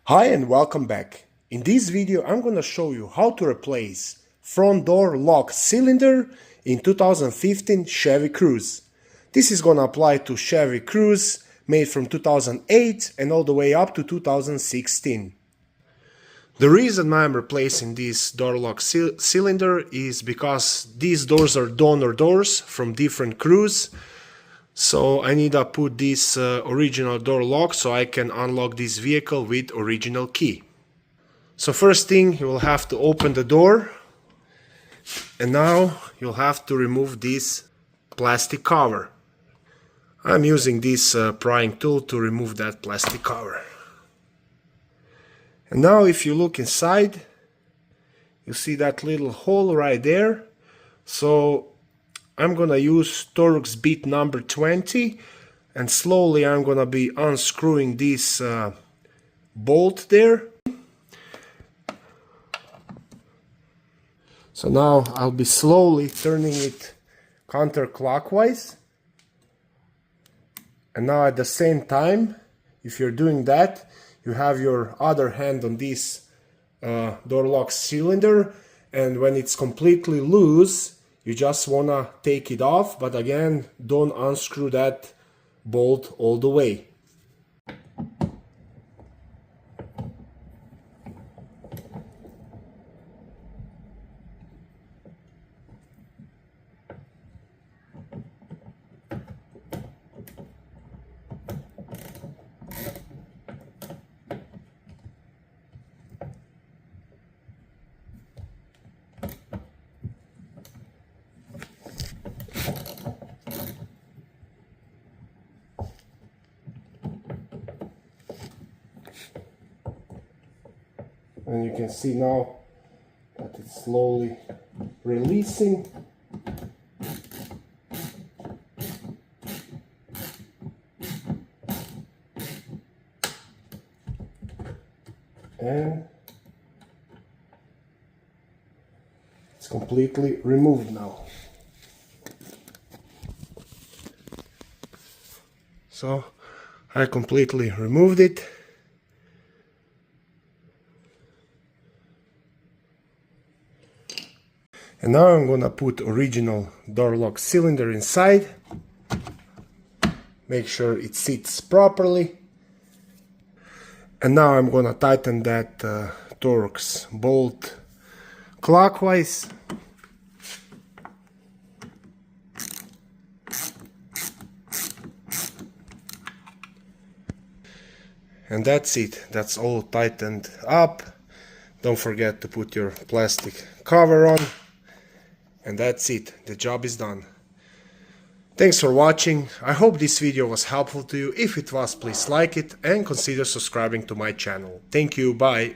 Hi and welcome back. In this video I'm gonna show you how to replace front door lock cylinder in 2015 Chevy Cruze. This is gonna apply to Chevy Cruze made from 2008 and all the way up to 2016. The reason I'm replacing this door lock cylinder is because these doors are donor doors from different Cruze. So I need to put this original door lock so I can unlock this vehicle with original key. So first thing, you will have to open the door, and now you'll have to remove this plastic cover. I'm using this prying tool to remove that plastic cover. And now if you look inside, you see that little hole right there. So I'm gonna use Torx bit number 20, and slowly I'm gonna be unscrewing this bolt there. So now I'll be slowly turning it counterclockwise. And now at the same time, if you're doing that, you have your other hand on this door lock cylinder, and when it's completely loose, you just wanna take it off, but again, don't unscrew that bolt all the way. And you can see now that it's slowly releasing. And it's completely removed now. So I completely removed it. And now I'm gonna put original door lock cylinder inside. Make sure it sits properly. And now I'm gonna tighten that Torx bolt clockwise. And that's it. That's all tightened up. Don't forget to put your plastic cover on. And that's it, the job is done. Thanks for watching. I hope this video was helpful to you. If it was, please like it and consider subscribing to my channel. Thank you, bye.